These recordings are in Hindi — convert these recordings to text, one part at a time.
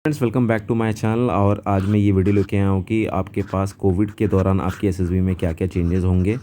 Friends, welcome back to my channel. और आज मैं ये वीडियो लेके आया हूँ कि आपके पास कोविड के दौरान आपकी एसएसबी में क्या क्या चेंजेस होंगे।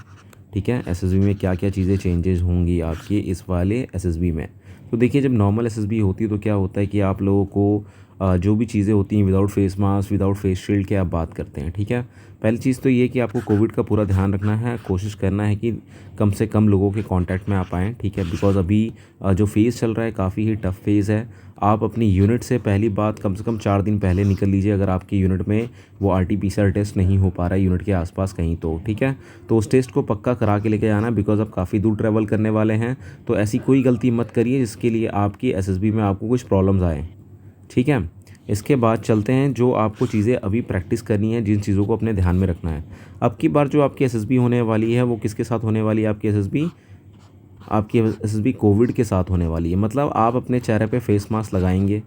ठीक है, एसएसबी में क्या क्या चीज़ें चेंजेस होंगी आपकी इस वाले एसएसबी में। तो देखिए, जब नॉर्मल एसएसबी होती है तो क्या होता है कि आप लोगों को जो भी चीज़ें होती हैं without face mask, without face shield के आप बात करते हैं। ठीक है, पहली चीज़ तो ये कि आपको कोविड का पूरा ध्यान रखना है, कोशिश करना है कि कम से कम लोगों के कांटेक्ट में आप आएँ। ठीक है, बिकॉज़ अभी जो फेज़ चल रहा है काफ़ी ही टफ़ फेज़ है। आप अपनी यूनिट से पहली बात कम से कम 4 दिन पहले निकल लीजिए, अगर आपकी यूनिट में वो आरटी-पीसीआर टेस्ट नहीं हो पा रहा है यूनिट के आसपास कहीं तो। ठीक है, तो उस टेस्ट को पक्का करा के लेके आना, बिकॉज़ आप काफ़ी दूर ट्रैवल करने वाले हैं। तो ऐसी कोई गलती मत करिए जिसके लिए आपकी एसएसबी में आपको कुछ प्रॉब्लम्स आएँ। ठीक है, इसके बाद चलते हैं जो आपको चीज़ें अभी प्रैक्टिस करनी है, जिन चीज़ों को अपने ध्यान में रखना है। अब की बार जो आपकी एसएसबी होने वाली है वो किसके साथ होने वाली है? आपकी एसएसबी कोविड के साथ होने वाली है। मतलब आप अपने चेहरे पे फेस मास्क लगाएंगे,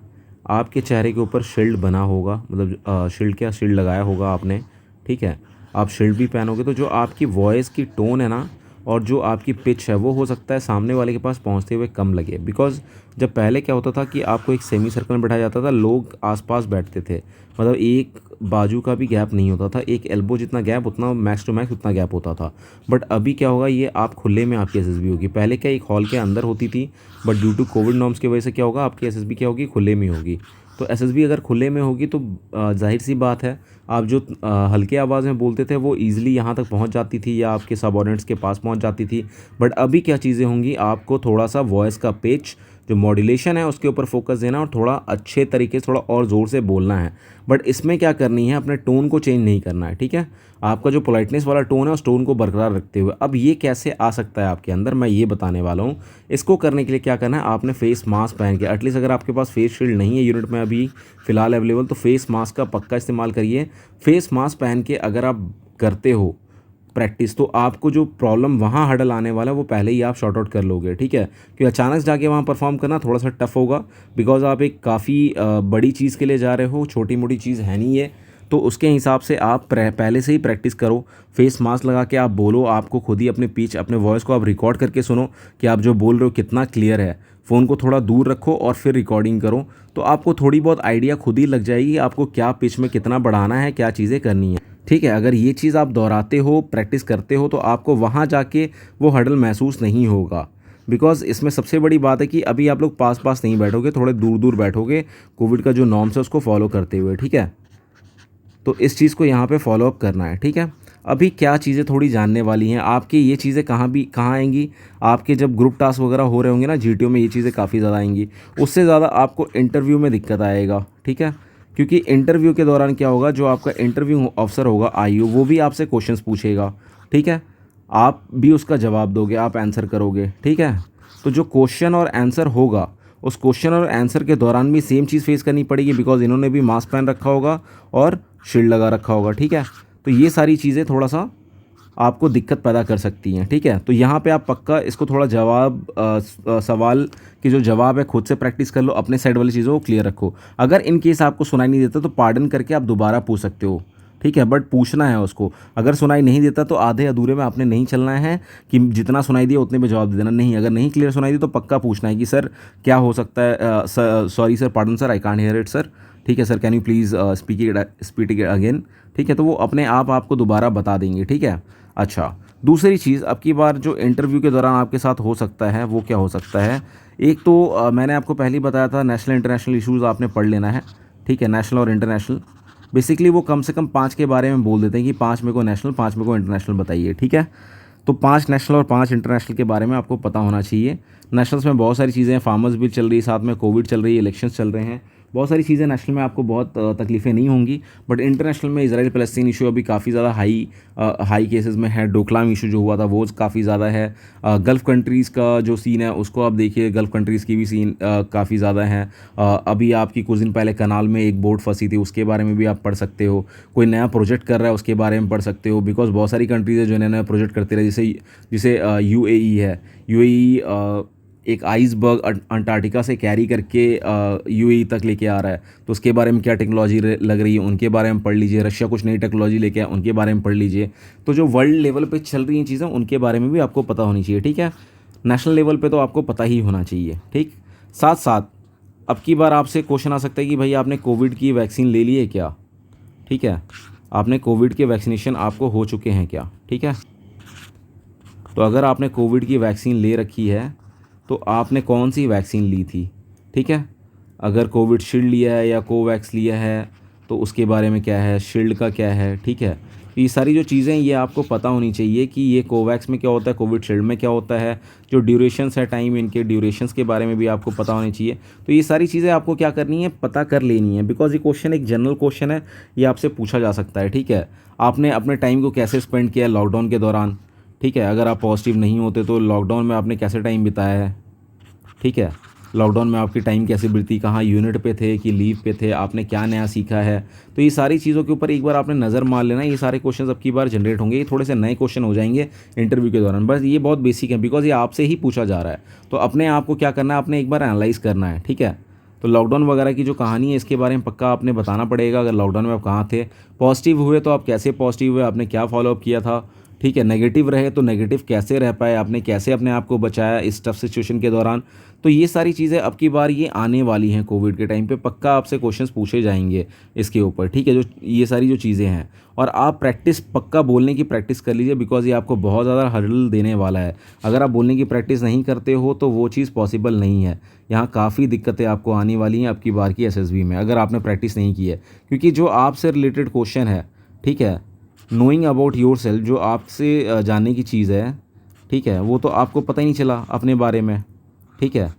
आपके चेहरे के ऊपर शील्ड बना होगा, मतलब शील्ड लगाया होगा आपने। ठीक है, आप शील्ड भी पहनोगे तो जो आपकी वॉइस की टोन है ना, और जो आपकी पिच है वो हो सकता है सामने वाले के पास पहुंचते हुए कम लगे। बिकॉज़ जब पहले क्या होता था कि आपको एक सेमी सर्कल में बैठाया जाता था, लोग आसपास बैठते थे, मतलब एक बाजू का भी गैप नहीं होता था, एक एल्बो जितना गैप, उतना मैक्स टू मैक्स उतना गैप होता था। बट अभी क्या होगा, ये आप खुले में आपकी एसएसबी होगी। पहले क्या एक हॉल के अंदर होती थी, but due to covid norms की वजह से क्या होगा, आपकी एसएसबी क्या होगी, खुले में होगी। तो एसएसबी अगर खुले में होगी तो जाहिर सी बात है, आप जो हल्के आवाज़ में बोलते थे वो ईज़िली यहाँ तक पहुँच जाती थी या आपके सबऑर्डिनेट्स के पास पहुँच जाती थी। बट अभी क्या चीज़ें होंगी, आपको थोड़ा सा वॉइस का पिच, जो मॉड्यूलेशन है उसके ऊपर फोकस देना और थोड़ा अच्छे तरीके से, थोड़ा और ज़ोर से बोलना है। बट इसमें क्या करनी है, अपने टोन को चेंज नहीं करना है। ठीक है, आपका जो पोलाइटनेस वाला टोन है उस टोन को बरकरार रखते हुए। अब ये कैसे आ सकता है आपके अंदर, मैं ये बताने वाला हूँ। इसको करने के लिए क्या करना है, आपने फेस मास्क पहन के, एटलीस्ट अगर आपके पास फेस शील्ड नहीं है यूनिट में अभी फ़िलहाल अवेलेबल, तो फेस मास्क का पक्का इस्तेमाल करिए। फेस मास्क पहन के अगर आप करते हो प्रैक्टिस, तो आपको जो प्रॉब्लम वहाँ हर्डल आने वाला है वो पहले ही आप शॉर्ट आउट कर लोगे। ठीक है, क्योंकि अचानक जाके वहाँ परफॉर्म करना थोड़ा सा टफ होगा, बिकॉज आप एक काफ़ी बड़ी चीज़ के लिए जा रहे हो, छोटी मोटी चीज़ है नहीं ये। तो उसके हिसाब से आप पहले से ही प्रैक्टिस करो, फेस मास्क लगा के आप बोलो, आपको खुद ही अपने पिच, अपने वॉइस को आप रिकॉर्ड करके सुनो कि आप जो बोल रहे हो कितना क्लियर है। फ़ोन को थोड़ा दूर रखो और फिर रिकॉर्डिंग करो, तो आपको थोड़ी बहुत आइडिया खुद ही लग जाएगी आपको क्या पिच में कितना बढ़ाना है, क्या चीज़ें करनी है। ठीक है, अगर ये चीज़ आप दोहराते हो, प्रैक्टिस करते हो, तो आपको वहाँ जाके वो हर्डल महसूस नहीं होगा। बिकॉज़ इसमें सबसे बड़ी बात है कि अभी आप लोग पास पास नहीं बैठोगे, थोड़े दूर दूर बैठोगे, कोविड का जो नॉर्म्स है उसको फॉलो करते हुए। ठीक है, तो इस चीज़ को यहाँ पे फॉलो अप करना है। ठीक है, अभी क्या चीज़ें थोड़ी जानने वाली हैं आपकी, ये चीज़ें कहाँ आएंगी, आपके जब ग्रुप टास्क वगैरह हो रहे होंगे ना जीटीओ में, ये चीज़ें काफ़ी ज़्यादा आएंगी। उससे ज़्यादा आपको इंटरव्यू में दिक्कत आएगा। ठीक है, क्योंकि इंटरव्यू के दौरान क्या होगा, जो आपका इंटरव्यू अफसर होगा आईओ, वो भी आपसे क्वेश्चंस पूछेगा। ठीक है, आप भी उसका जवाब दोगे, आप आंसर करोगे। ठीक है, तो जो क्वेश्चन और आंसर होगा, उस क्वेश्चन और आंसर के दौरान भी सेम चीज़ फेस करनी पड़ेगी, बिकॉज इन्होंने भी मास्क पहन रखा होगा और शील्ड लगा रखा होगा। ठीक है, तो ये सारी चीज़ें थोड़ा सा आपको दिक्कत पैदा कर सकती हैं। ठीक है, तो यहाँ पे आप पक्का इसको थोड़ा सवाल की जो जवाब है खुद से प्रैक्टिस कर लो, अपने साइड वाली चीज़ों को क्लियर रखो। अगर इन केस आपको सुनाई नहीं देता तो पार्डन करके आप दोबारा पूछ सकते हो। ठीक है, बट पूछना है उसको। अगर सुनाई नहीं देता तो आधे अधूरे में आपने नहीं चलना है कि जितना सुनाई दिया उतने में जवाब दे देना। नहीं, अगर नहीं क्लियर सुनाई दी तो पक्का पूछना है कि सर क्या हो सकता है, sorry sir, pardon sir, I can't hear it sir. ठीक है sir, can you please speak it again. ठीक है, तो वो अपने आप आपको दोबारा बता देंगे। ठीक है, अच्छा, दूसरी चीज़ अब की बार जो इंटरव्यू के दौरान आपके साथ हो सकता है वो क्या हो सकता है। एक तो मैंने आपको पहले ही बताया था, नेशनल इंटरनेशनल इश्यूज़ आपने पढ़ लेना है। ठीक है, नेशनल और इंटरनेशनल, बेसिकली वो कम से कम 5 के बारे में बोल देते हैं कि 5 मेरे को नेशनल, 5 मेरे को इंटरनेशनल बताइए। ठीक है, तो 5 नेशनल और 5 इंटरनेशनल के बारे में आपको पता होना चाहिए। नेशनल्स में बहुत सारी चीज़ें हैं, फार्मर्स बिल चल रही है, साथ में कोविड चल रही है, इलेक्शंस चल रहे हैं, बहुत सारी चीज़ें। नेशनल में आपको बहुत तकलीफ़ें नहीं होंगी, बट इंटरनेशनल में इजराइल फ़लस्तीन इशू अभी काफ़ी ज़्यादा हाई केसेस में है। डोकलाम इशू जो हुआ था वो काफ़ी ज़्यादा है। गल्फ़ कंट्रीज़ का जो सीन है उसको आप देखिए, गल्फ़ कंट्रीज़ की भी सीन काफ़ी ज़्यादा है। अभी आपकी कुछ दिन पहले कनाल में एक बोट फंसी थी, उसके बारे में भी आप पढ़ सकते हो। कोई नया प्रोजेक्ट कर रहा है उसके बारे में पढ़ सकते हो, बिकॉज बहुत सारी कंट्रीज़ है जो नया नया प्रोजेक्ट करते रहे, जैसे यूएई है। यूएई एक आइसबर्ग अंटार्कटिका से कैरी करके यूएई तक लेके आ रहा है, तो उसके बारे में क्या टेक्नोलॉजी लग रही है उनके बारे में पढ़ लीजिए। रशिया कुछ नई टेक्नोलॉजी लेके आया, उनके बारे में पढ़ लीजिए। तो जो वर्ल्ड लेवल पे चल रही हैं चीज़ें उनके बारे में भी आपको पता होनी चाहिए। ठीक है, नेशनल लेवल पे तो आपको पता ही होना चाहिए। ठीक, साथ साथ अब की बार आपसे क्वेश्चन आ सकता है कि भाई आपने कोविड की वैक्सीन ले ली है क्या, ठीक है, आपने कोविड के वैक्सीनेशन आपको हो चुके हैं क्या, ठीक है। तो अगर आपने कोविड की वैक्सीन ले रखी है तो आपने कौन सी वैक्सीन ली थी, ठीक है। अगर कोविडशील्ड लिया है या कोवैक्स लिया है तो उसके बारे में क्या है, शील्ड का क्या है, ठीक है। ये सारी जो चीज़ें ये आपको पता होनी चाहिए कि ये कोवैक्स में क्या होता है, कोविडशील्ड में क्या होता है, जो ड्यूरेशंस है टाइम, इनके ड्यूरेशंस के बारे में भी आपको पता होनी चाहिए। तो ये सारी चीज़ें आपको क्या करनी है, पता कर लेनी है, बिकॉज ये क्वेश्चन एक जनरल क्वेश्चन है, ये आपसे पूछा जा सकता है, ठीक है। आपने अपने टाइम को कैसे स्पेंड किया लॉकडाउन के दौरान, ठीक है। अगर आप पॉजिटिव नहीं होते तो लॉकडाउन में आपने कैसे टाइम बिताया है, ठीक है। लॉकडाउन में आपकी टाइम कैसे बीती, कहाँ यूनिट पे थे कि लीव पे थे, आपने क्या नया सीखा है। तो ये सारी चीज़ों के ऊपर एक बार आपने नज़र मार लेना। ये सारे क्वेश्चन अब की बार जनरेट होंगे, ये थोड़े से नए क्वेश्चन हो जाएंगे इंटरव्यू के दौरान, बस ये बहुत बेसिक है बिकॉज ये आपसे ही पूछा जा रहा है। तो अपने आप को क्या करना है, आपने एक बार एनालाइज़ करना है, ठीक है। तो लॉकडाउन वगैरह की जो कहानी है इसके बारे में पक्का आपने बताना पड़ेगा। अगर लॉकडाउन में आप कहाँ थे, पॉजिटिव हुए तो आप कैसे पॉजिटिव हुए, आपने क्या फॉलोअप किया था, ठीक है। नेगेटिव रहे तो नेगेटिव कैसे रह पाए, आपने कैसे अपने आप को बचाया इस टफ सिचुएशन के दौरान। तो ये सारी चीज़ें अब की बार ये आने वाली हैं, कोविड के टाइम पे पक्का आपसे क्वेश्चंस पूछे जाएंगे इसके ऊपर, ठीक है। जो ये सारी जो चीज़ें हैं, और आप प्रैक्टिस पक्का बोलने की प्रैक्टिस कर लीजिए बिकॉज ये आपको बहुत ज़्यादा हर्डल देने वाला है। अगर आप बोलने की प्रैक्टिस नहीं करते हो तो वो चीज़ पॉसिबल नहीं है। यहाँ काफ़ी दिक्कतें आपको आने वाली हैं अब की बार की एसएसबी में, अगर आपने प्रैक्टिस नहीं की है, क्योंकि जो आपसे रिलेटेड क्वेश्चन है, ठीक है, नोइंग अबाउट योर सेल्फ, जो आपसे जानने की चीज़ है, ठीक है, वो तो आपको पता ही नहीं चला अपने बारे में, ठीक है।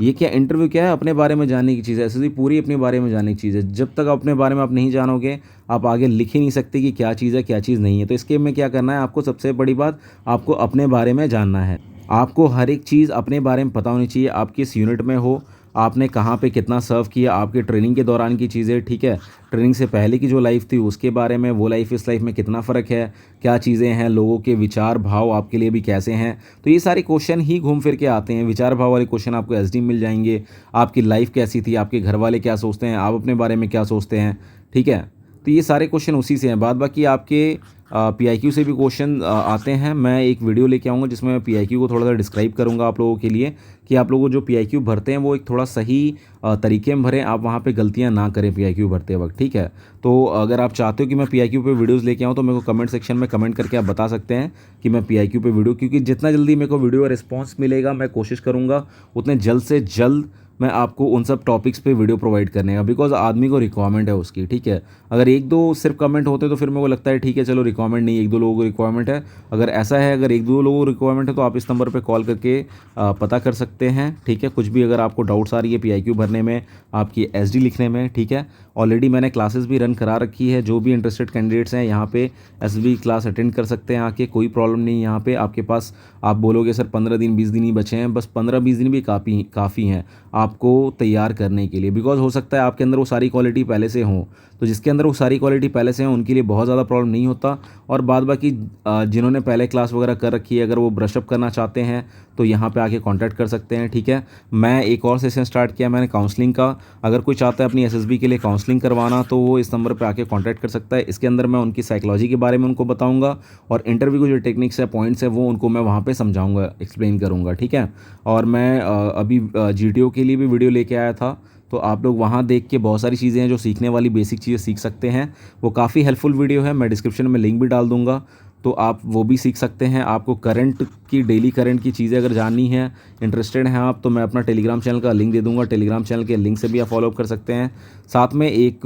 ये क्या इंटरव्यू क्या है, अपने बारे में जानने की चीज़ है, ऐसे पूरी अपने बारे में जानने की चीज़ है। जब तक अपने बारे में आप नहीं जानोगे आप आगे लिख ही नहीं सकते कि क्या चीज़ है क्या चीज़ नहीं है। तो इसके में क्या करना है, आपको सबसे बड़ी बात आपको अपने बारे में जानना है। आपको हर एक चीज़ अपने बारे में पता होनी चाहिए, आप किस यूनिट में हो, आपने कहाँ पे कितना सर्व किया, आपके ट्रेनिंग के दौरान की चीज़ें, ठीक है। ट्रेनिंग से पहले की जो लाइफ थी उसके बारे में, वो लाइफ इस लाइफ में कितना फ़र्क है, क्या चीज़ें हैं, लोगों के विचार भाव आपके लिए भी कैसे हैं। तो ये सारे क्वेश्चन ही घूम फिर के आते हैं। विचार भाव वाले क्वेश्चन आपको एसडी मिल जाएंगे, आपकी लाइफ कैसी थी, आपके घर वाले क्या सोचते हैं, आप अपने बारे में क्या सोचते हैं, ठीक है। तो ये सारे क्वेश्चन उसी से हैं। बाद बाकी आपके पीआईक्यू से भी क्वेश्चन आते हैं। मैं एक वीडियो लेके आऊँगा जिसमें मैं पीआईक्यू को थोड़ा सा डिस्क्राइब करूँगा आप लोगों के लिए, कि आप लोगों जो पीआईक्यू भरते हैं वो एक थोड़ा सही तरीके में भरें, आप वहाँ पे गलतियाँ ना करें पीआईक्यू भरते वक्त, ठीक है। तो अगर आप चाहते हो कि मैं पीआईक्यू पे वीडियोस लेके आऊँ तो मेरे को कमेंट सेक्शन में कमेंट करके आप बता सकते हैं कि मैं पीआईक्यू पे वीडियो, क्योंकि जितना जल्दी मेरे को वीडियो रिस्पॉन्स मिलेगा मैं कोशिश करूँगा उतने जल्द से जल्द मैं आपको उन सब टॉपिक्स पे वीडियो प्रोवाइड करने का, बिकॉज आदमी को रिक्वायरमेंट है उसकी, ठीक है। अगर एक दो सिर्फ कमेंट होते तो फिर मेरे को लगता है ठीक है चलो रिक्वायरमेंट नहीं, एक दो लोगों को रिक्वायरमेंट है। अगर ऐसा है, अगर एक दो लोगों को रिक्वायरमेंट है तो आप इस नंबर पे कॉल करके पता कर सकते हैं, ठीक है। कुछ भी अगर आपको डाउट्स आ रही है पीआईक्यू भरने में, आपकी एसडी लिखने में, ठीक है। ऑलरेडी मैंने क्लासेस भी रन करा रखी है, जो भी इंटरेस्टेड कैंडिडेट्स हैं यहाँ पे एसबी क्लास अटेंड कर सकते हैं आके, कोई प्रॉब्लम नहीं। यहाँ पे आपके पास आप बोलोगे सर 15 दिन 20 दिन ही बचे हैं, बस 15-20 दिन भी काफ़ी हैं आपको तैयार करने के लिए, बिकॉज हो सकता है आपके अंदर वो सारी क्वालिटी पहले से हो। तो जिसके अंदर वो सारी क्वालिटी पहले से हो उनके लिए बहुत ज़्यादा प्रॉब्लम नहीं होता। और बाद बाकी जिन्होंने पहले क्लास वगैरह कर रखी है, अगर वो ब्रशअप करना चाहते हैं तो यहाँ पे आके कांटेक्ट कर सकते हैं, ठीक है। मैं एक और सेशन स्टार्ट किया मैंने काउंसलिंग का, अगर कोई चाहता है अपनी एसएसबी के लिए काउंसलिंग करवाना तो वो इस नंबर पे आके कांटेक्ट कर सकता है। इसके अंदर मैं उनकी साइकोलॉजी के बारे में उनको बताऊंगा और इंटरव्यू के जो टेक्निक्स है, पॉइंट्स है, वो उनको मैं वहाँ पे समझाऊंगा, एक्सप्लेन करूँगा, ठीक है। और मैं अभी जीटीओ के लिए भी वीडियो लेके आया था, तो आप लोग वहाँ देख के बहुत सारी चीज़ें हैं जो सीखने वाली बेसिक चीज़ें सीख सकते हैं। वो काफ़ी हेल्पफुल वीडियो है, मैं डिस्क्रिप्शन में लिंक भी डाल दूँगा, तो आप वो भी सीख सकते हैं। आपको करंट की, डेली करंट की चीज़ें अगर जाननी है, इंटरेस्टेड हैं आप, तो मैं अपना टेलीग्राम चैनल का लिंक दे दूँगा, टेलीग्राम चैनल के लिंक से भी आप फॉलोअप कर सकते हैं। साथ में एक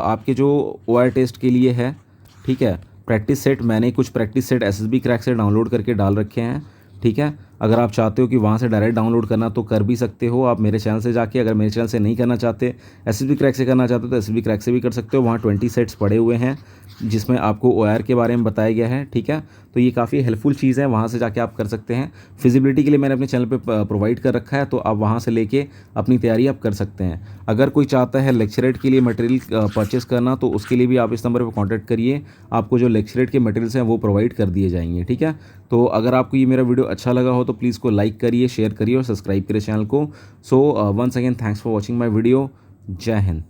आपके जो ओआर टेस्ट के लिए है, ठीक है, प्रैक्टिस सेट, मैंने कुछ प्रैक्टिस सेट एसएसबी क्रैक से डाउनलोड करके डाल रखे हैं, ठीक है। अगर आप चाहते हो कि वहाँ से डायरेक्ट डाउनलोड करना तो कर भी सकते हो आप मेरे चैनल से जाके। अगर मेरे चैनल से नहीं करना चाहते, एसएसबी क्रैक से करना चाहते हो तो एसएसबी क्रैक से भी कर सकते हो। वहाँ 20 सेट्स पड़े हुए हैं जिसमें आपको ओआर के बारे में बताया गया है, ठीक है। तो ये काफ़ी हेल्पफुल चीज़ है, वहाँ से जाके आप कर सकते हैं। फिजिबिलिटी के लिए मैंने अपने चैनल पे प्रोवाइड कर रखा है, तो आप वहाँ से लेके अपनी तैयारी आप कर सकते हैं। अगर कोई चाहता है लेक्चरेट के लिए मटेरियल परचेस करना तो उसके लिए भी आप इस नंबर पर कॉन्टैक्ट करिए, आपको जो लेक्चरेट के मटेरियल्स हैं वो प्रोवाइड कर दिए जाएंगे, ठीक है। तो अगर आपको ये मेरा वीडियो अच्छा लगा हो तो प्लीज़ को लाइक करिए, शेयर करिए और सब्सक्राइब करिए चैनल को। So once again thanks for watching my video. जय हिंद।